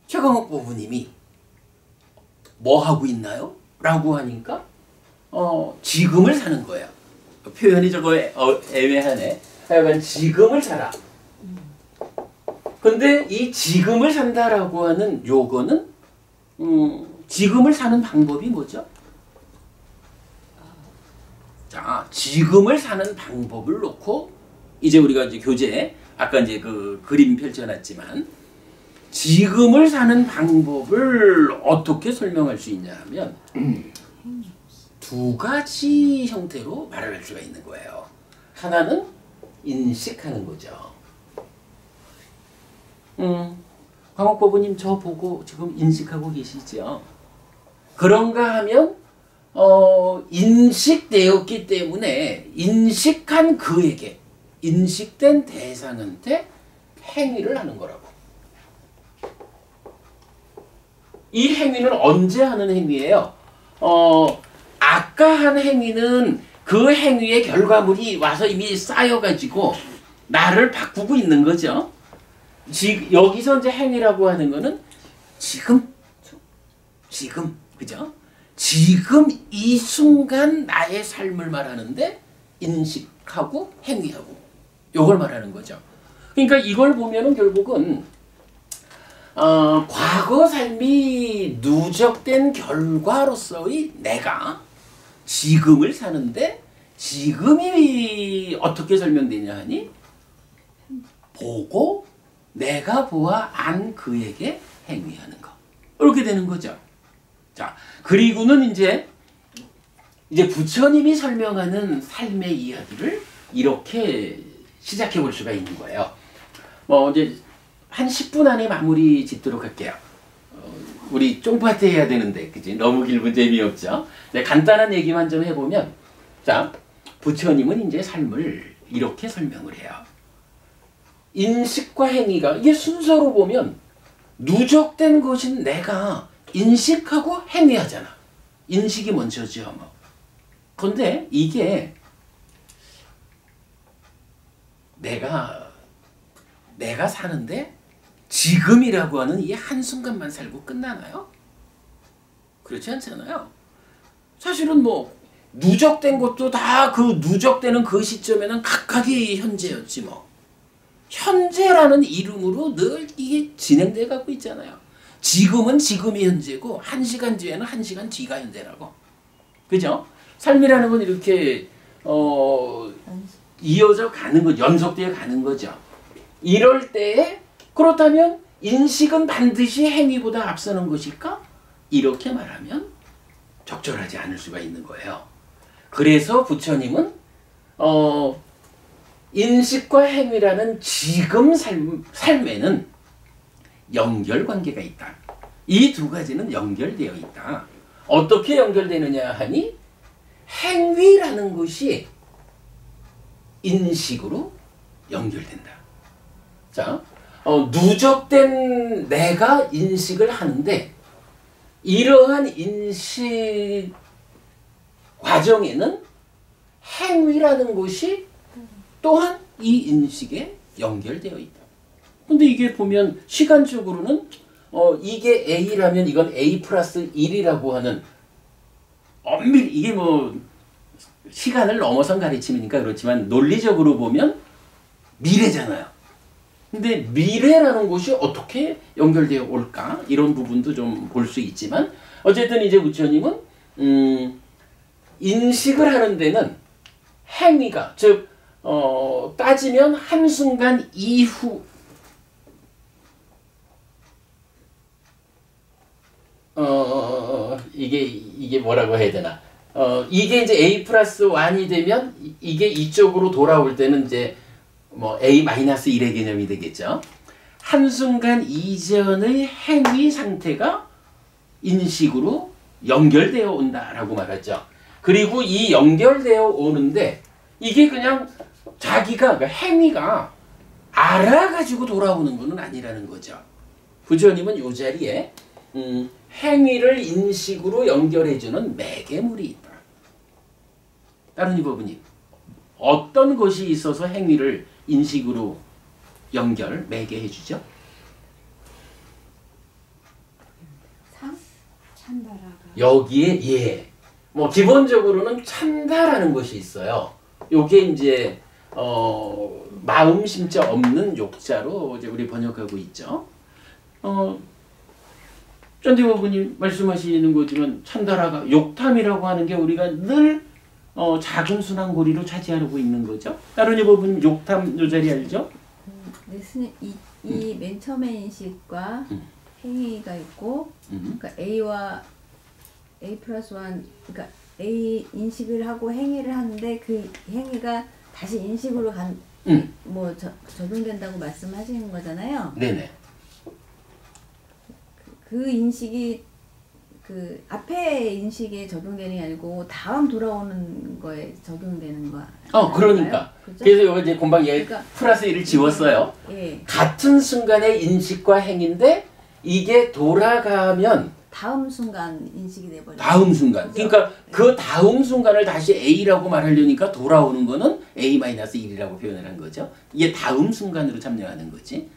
S1: 최광옥 부부님이 뭐 하고 있나요? 라고 하니까 지금을 사는 거예요. 표현이 저거 애매하네. 하여간 지금을 살아. 근데 이 지금을 산다라고 하는 요거는 지금을 사는 방법이 뭐죠? 자, 지금을 사는 방법을 놓고 이제 우리가 이제 교재에 아까 이제 그 그림 펼쳐놨지만 지금을 사는 방법을 어떻게 설명할 수 있냐 하면 두 가지 형태로 말을 할 수가 있는 거예요. 하나는 인식하는 거죠. 광옥부부님 저 보고 지금 인식하고 계시죠? 그런가 하면 인식되었기 때문에 인식한 그에게 인식된 대상한테 행위를 하는 거라고. 이 행위는 언제 하는 행위예요? 아까 한 행위는 그 행위의 결과물이 와서 이미 쌓여가지고 나를 바꾸고 있는 거죠. 여기서 이제 행위라고 하는 거는 지금, 그죠? 지금 이 순간 나의 삶을 말하는데 인식하고 행위하고 요걸 말하는 거죠. 그러니까 이걸 보면은 결국은 과거 삶이 누적된 결과로서의 내가 지금을 사는데 지금이 어떻게 설명되냐 하니 보고 내가 보아 안 그에게 행위하는 거. 이렇게 되는 거죠. 자, 그리고는 이제 부처님이 설명하는 삶의 이야기를 이렇게 시작해 볼 수가 있는 거예요. 이제 한 10분 안에 마무리 짓도록 할게요. 우리 쫑파트 해야 되는데, 그지? 너무 길면 재미없죠? 네, 간단한 얘기만 좀 해보면, 자, 부처님은 이제 삶을 이렇게 설명을 해요. 인식과 행위가, 이게 순서로 보면, 누적된 것인 내가 인식하고 행위하잖아. 인식이 먼저죠, 뭐. 근데 이게, 내가 사는데, 지금이라고 하는 이 한순간만 살고 끝나나요? 그렇지 않잖아요. 사실은 뭐 누적된 것도 다 그 누적되는 그 시점에는 각각이 현재였지 뭐. 현재라는 이름으로 늘 이게 진행돼 가고 있잖아요. 지금은 지금이 현재고 1시간 뒤에는 1시간 뒤가 현재라고. 그죠? 삶이라는 건 이렇게 이어져 가는 거, 연속되어 가는 거죠. 이럴 때에 그렇다면 인식은 반드시 행위보다 앞서는 것일까? 이렇게 말하면 적절하지 않을 수가 있는 거예요. 그래서 부처님은 인식과 행위라는 지금 삶에는 연결관계가 있다. 이 두 가지는 연결되어 있다. 어떻게 연결되느냐 하니 행위라는 것이 인식으로 연결된다. 자, 누적된 내가 인식을 하는데 이러한 인식 과정에는 행위라는 것이 또한 이 인식에 연결되어 있다. 근데 이게 보면 시간적으로는 이게 A라면 이건 A 플러스 1이라고 하는 엄밀히 이게 뭐 시간을 넘어선 가르침이니까 그렇지만 논리적으로 보면 미래잖아요. 근데 미래라는 것이 어떻게 연결되어 올까? 이런 부분도 좀 볼 수 있지만 어쨌든 이제 부처님은 인식을 하는 데는 행위가 즉 따지면 한순간 이후 이게 뭐라고 해야 되나? 이게 이제 A 플러스 1이 되면 이게 이쪽으로 돌아올 때는 이제 뭐 A 마이너스 1의 개념이 되겠죠. 한순간 이전의 행위 상태가 인식으로 연결되어 온다라고 말하죠. 그리고 이 연결되어 오는데 이게 그냥 자기가 그러니까 행위가 알아가지고 돌아오는 것은 아니라는 거죠. 부처님은 이 자리에 행위를 인식으로 연결해주는 매개물이 있다. 따르니 법부님, 어떤 것이 있어서 행위를 인식으로 연결, 매개해주죠?
S4: 찬다라가.
S1: 여기에 뭐 기본적으로는 찬다라는 것이 있어요. 요게 이제 마음 심자 없는 욕자로 이제 우리 번역하고 있죠. 쩐디법부님 말씀하시는 거지만 찬다라가 욕탐이라고 하는 게 우리가 늘 작은 순환 고리로 차지하고 있는 거죠. 따르니 법부님 욕탐 요 자리 알죠?
S4: 네, 스님 이 맨 처음에 인식과 행위가 있고, 그러니까 A와 A 플러스 1, 그러니까 A 인식을 하고 행위를 하는데 그 행위가 다시 인식으로 적용된다고 말씀하시는 거잖아요.
S1: 네네.
S4: 그 인식이 그 앞에 인식에 적용되는 게 아니고 다음 돌아오는 거에 적용되는 거.
S1: 그러니까.
S4: 그죠?
S1: 그래서 여기 이제 금방
S4: 그러니까,
S1: 플러스 1을 지웠어요.
S4: 예.
S1: 같은 순간의 인식과 행인데 이게 돌아가면
S4: 다음 순간 인식이 돼버려요.
S1: 다음 순간.
S4: 그죠?
S1: 그러니까 그 다음 순간을 다시 A라고 말하려니까 돌아오는 거는 A-1이라고 표현을 한 거죠. 이게 다음 순간으로 참여하는 거지.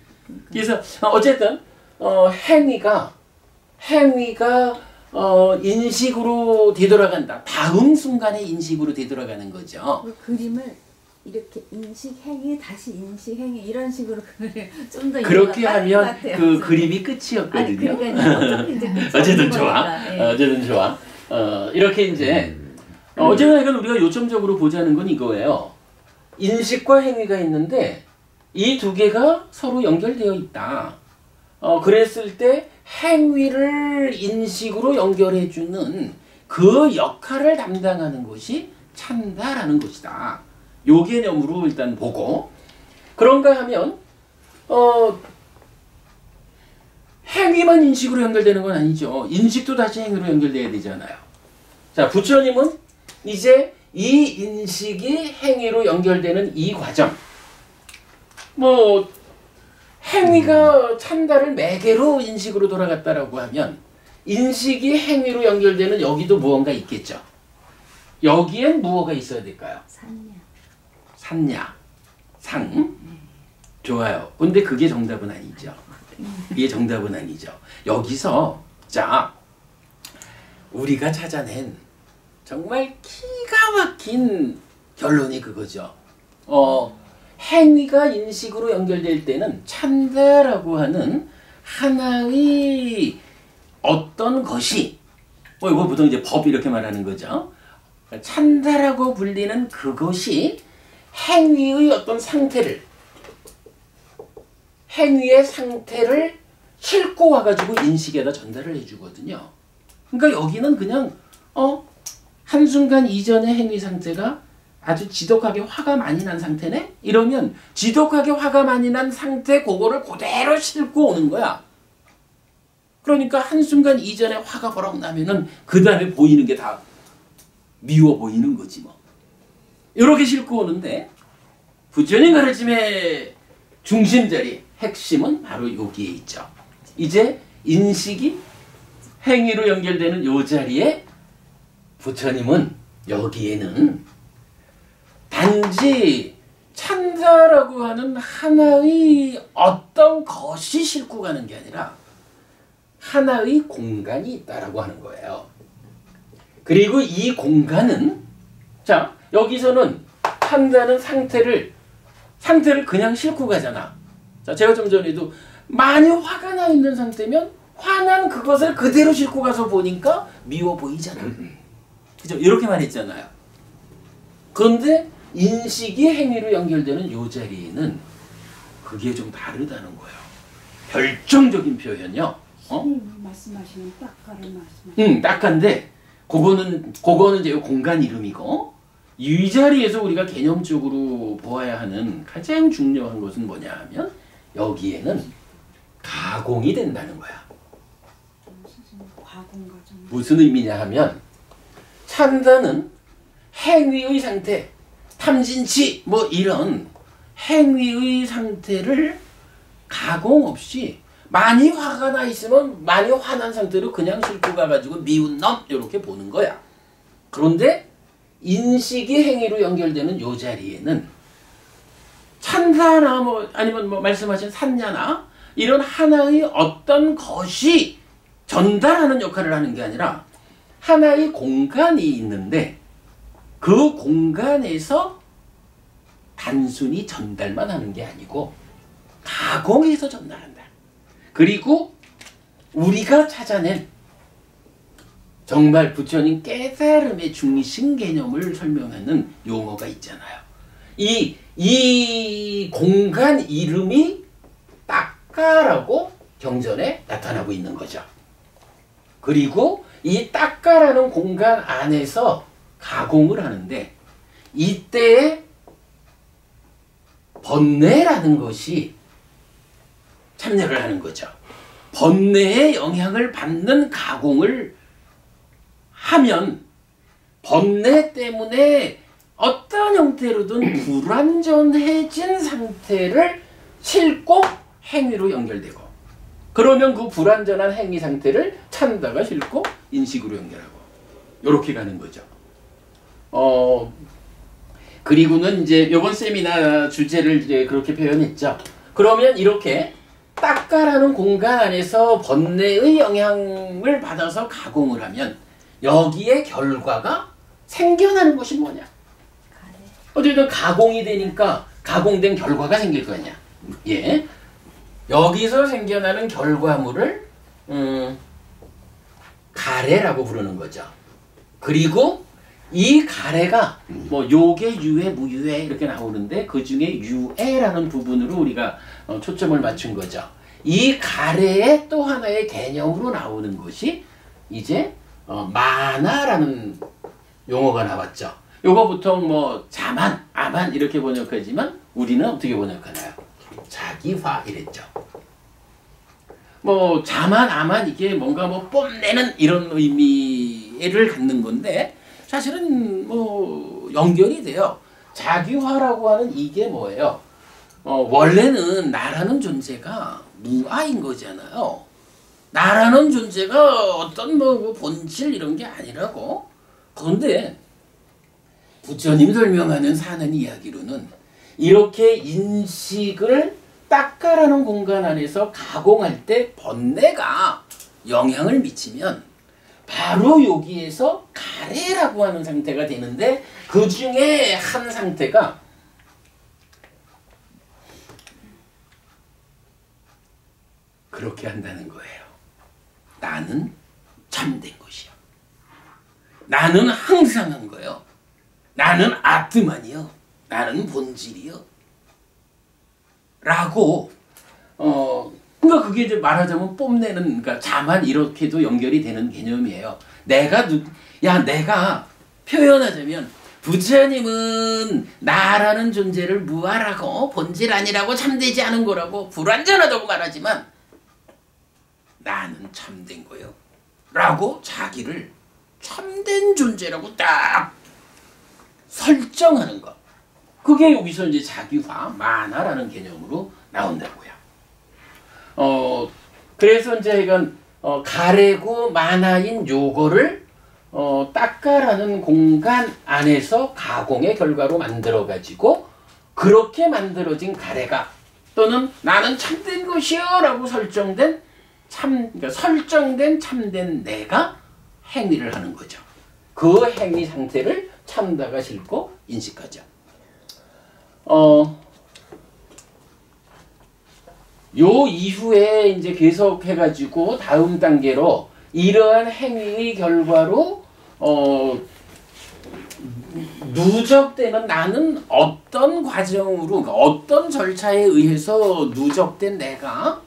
S1: 그래서 어쨌든 행위가 인식으로 되돌아간다. 다음 순간의 인식으로 되돌아가는 거죠.
S4: 그 그림을 이렇게 인식 행위 다시 인식 행위 이런 식으로 좀 더
S1: 그렇게 하면 그 그림이 끝이었거든요. 어쨌든 좋아.
S4: 예.
S1: 어쨌든 좋아. 이렇게 이제 어쨌든 이건 우리가 요점적으로 보자는 건 이거예요. 인식과 행위가 있는데 이 두 개가 서로 연결되어 있다. 그랬을 때 행위를 인식으로 연결해주는 그 역할을 담당하는 것이 찬다라는 것이다. 요 개념으로 일단 보고 그런가 하면 행위만 인식으로 연결되는 건 아니죠. 인식도 다시 행위로 연결돼야 되잖아요. 자, 부처님은 이제 이 인식이 행위로 연결되는 이 과정 행위가 찬다를 매개로 인식으로 돌아갔다라고 하면 인식이 행위로 연결되는 여기도 무언가 있겠죠. 여기엔 무엇가 있어야 될까요? 산냐, 상. 좋아요. 근데 그게 정답은 아니죠. 이게 정답은 아니죠. 여기서 자 우리가 찾아낸 정말 기가 막힌 결론이 그거죠. 행위가 인식으로 연결될 때는 찬다라고 하는 하나의 어떤 것이 이거 보통 이제 법 이렇게 말하는 거죠. 찬다라고 불리는 그것이 행위의 어떤 상태를 행위의 상태를 싣고 와가지고 인식에다 전달을 해주거든요. 그러니까 여기는 그냥 한순간 이전의 행위 상태가 아주 지독하게 화가 많이 난 상태네? 이러면 지독하게 화가 많이 난 상태 그거를 그대로 싣고 오는 거야. 그러니까 한순간 이전에 화가 버럭 나면은 그 다음에 보이는 게 다 미워 보이는 거지 뭐. 이렇게 싣고 오는데 부처님 가르침의 중심자리, 핵심은 바로 여기에 있죠. 이제 인식이 행위로 연결되는 요 자리에 부처님은 여기에는 단지 찬사라고 하는 하나의 어떤 것이 싣고 가는 게 아니라 하나의 공간이 있다라고 하는 거예요. 그리고 이 공간은 자 여기서는 찬사는 상태를 그냥 싣고 가잖아. 자 제가 좀 전에도 많이 화가 나 있는 상태면 화난 그것을 그대로 싣고 가서 보니까 미워 보이잖아. 그죠? 이렇게 말했잖아요. 그런데 인식이 행위로 연결되는 요 자리에는 그게 좀 다르다는 거예요. 결정적인 표현이요.
S5: 선생님 말씀하시는 딱가를 말씀하시는.
S1: 딱한데 그거는 이제 공간 이름이고 이 자리에서 우리가 개념적으로 보아야 하는 가장 중요한 것은 뭐냐 하면 여기에는 가공이 된다는 거야.
S5: 선생님 과공 과정.
S1: 무슨 의미냐 하면 찬사는 행위의 상태, 탐진치 뭐 이런 행위의 상태를 가공 없이 많이 화가 나 있으면 많이 화난 상태로 그냥 싣고 가가지고 미운 놈 이렇게 보는 거야. 그런데 인식이 행위로 연결되는 요 자리에는 찬사나 뭐 아니면 뭐 말씀하신 산야나 이런 하나의 어떤 것이 전달하는 역할을 하는 게 아니라 하나의 공간이 있는데 그 공간에서 단순히 전달만 하는 게 아니고 가공해서 전달한다. 그리고 우리가 찾아낸 정말 부처님 깨달음의 중심 개념을 설명하는 용어가 있잖아요. 이 공간 이름이 딱가라고 경전에 나타나고 있는 거죠. 그리고 이 딱가라는 공간 안에서 가공을 하는데 이때에 번뇌라는 것이 참여를 하는 거죠. 번뇌의 영향을 받는 가공을 하면 번뇌 때문에 어떤 형태로든 불완전해진 상태를 싣고 행위로 연결되고 그러면 그 불완전한 행위 상태를 찬다가 싣고 인식으로 연결하고 이렇게 가는 거죠. 그리고는 이제 이번 세미나 주제를 이제 그렇게 표현했죠. 그러면 이렇게 딱가라는 공간 안에서 번뇌의 영향을 받아서 가공을 하면 여기에 결과가 생겨나는 것이 뭐냐? 어쨌든 가공이 되니까 가공된 결과가 생길 거 아니야. 예. 여기서 생겨나는 결과물을 가래라고 부르는 거죠. 그리고 이 가래가 뭐 요계, 유해, 무유해 이렇게 나오는데 그 중에 유해라는 부분으로 우리가 초점을 맞춘 거죠. 이 가래의 또 하나의 개념으로 나오는 것이 이제 마나라는 용어가 나왔죠. 요거 보통 뭐 자만, 아만 이렇게 번역하지만 우리는 어떻게 번역하나요? 자기화 이랬죠. 뭐 자만, 아만 이게 뭔가 뭐 뽐내는 이런 의미를 갖는 건데 사실은 뭐 연결이 돼요. 자기화라고 하는 이게 뭐예요? 원래는 나라는 존재가 무아인 거잖아요. 나라는 존재가 어떤 뭐 본질 이런 게 아니라고. 그런데 부처님이 설명하는 사는 이야기로는 이렇게 인식을 닦아라는 공간 안에서 가공할 때 번뇌가 영향을 미치면 바로 여기에서 가래라고 하는 상태가 되는데 그 중에 한 상태가 그렇게 한다는 거예요. 나는 참된 것이야. 나는 항상 한 거요. 나는 아트만이요. 나는 본질이요. 라고 그러니까 그게 이제 말하자면 뽐내는 그러니까 자만 이렇게도 연결이 되는 개념이에요. 내가 표현하자면 부처님은 나라는 존재를 무아라고 본질 아니라고 참되지 않은 거라고 불완전하다고 말하지만 나는 참된 거요. 라고 자기를 참된 존재라고 딱 설정하는 것. 그게 여기서 이제 자기화, 만화라는 개념으로 나온다고요. 그래서 이제 이건 가래구 만화인 요거를 닦아라는 공간 안에서 가공의 결과로 만들어 가지고 그렇게 만들어진 가래가 또는 나는 참된 것이여 라고 설정된 그러니까 설정된 참된 내가 행위를 하는 거죠. 그 행위 상태를 참다가 싫고 인식하죠. 요 이후에 이제 계속해가지고 다음 단계로 이러한 행위의 결과로 누적되는 나는 어떤 과정으로 어떤 절차에 의해서 누적된 내가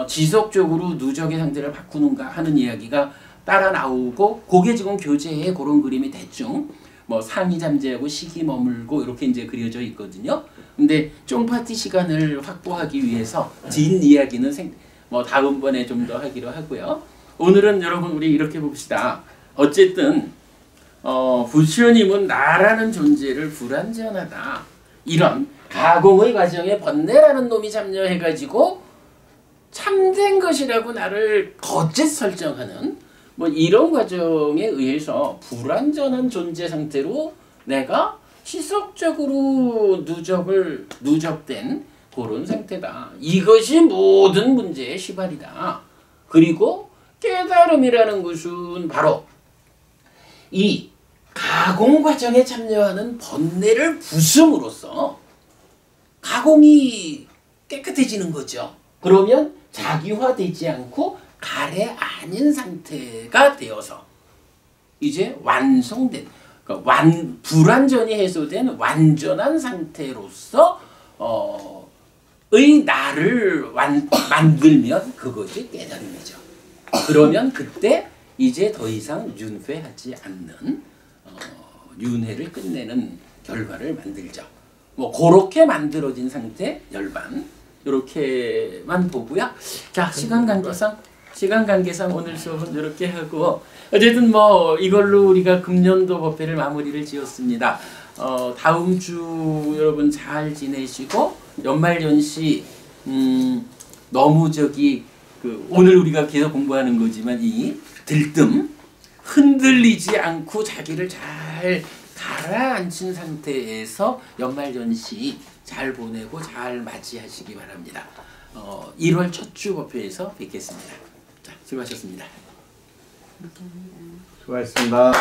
S1: 지속적으로 누적의 상태를 바꾸는가 하는 이야기가 따라 나오고 그게 지금 교재에 그런 그림이 대충 뭐 상이 잠재하고 시기 머물고 이렇게 이제 그려져 있거든요. 근데 쫑파티 시간을 확보하기 위해서 뒷 이야기는 뭐 다음번에 좀 더 하기로 하고요. 오늘은 여러분 우리 이렇게 봅시다. 어쨌든 부처님은 나라는 존재를 불완전하다. 이런 가공의 과정에 번뇌라는 놈이 참여해가지고 참된 것이라고 나를 거짓 설정하는 뭐 이런 과정에 의해서 불완전한 존재 상태로 내가 지속적으로 누적된 그런 상태다. 이것이 모든 문제의 시발이다. 그리고 깨달음이라는 것은 바로 이 가공 과정에 참여하는 번뇌를 부숨으로써 가공이 깨끗해지는 거죠. 그러면 자기화되지 않고 가래 아닌 상태가 되어서 이제 완성된 그러니까 불완전히 해소된 완전한 상태로서 의 나를 만들면 그것이 깨달음이죠. 그러면 그때 이제 더 이상 윤회하지 않는 윤회를 끝내는 결과를 만들죠. 뭐 그렇게 만들어진 상태 열반 이렇게만 보고요. 자 시간 관계상 오늘 수업은 이렇게 하고 어쨌든 뭐 이걸로 우리가 금년도 법회를 마무리를 지었습니다. 다음 주 여러분 잘 지내시고 연말연시 너무 오늘 우리가 계속 공부하는 거지만 이 들뜸 흔들리지 않고 자기를 잘 가라앉힌 상태에서 연말연시 잘 보내고 잘 맞이하시기 바랍니다. 1월 첫 주 법회에서 뵙겠습니다. 자, 수고하셨습니다.
S2: 수고하셨습니다.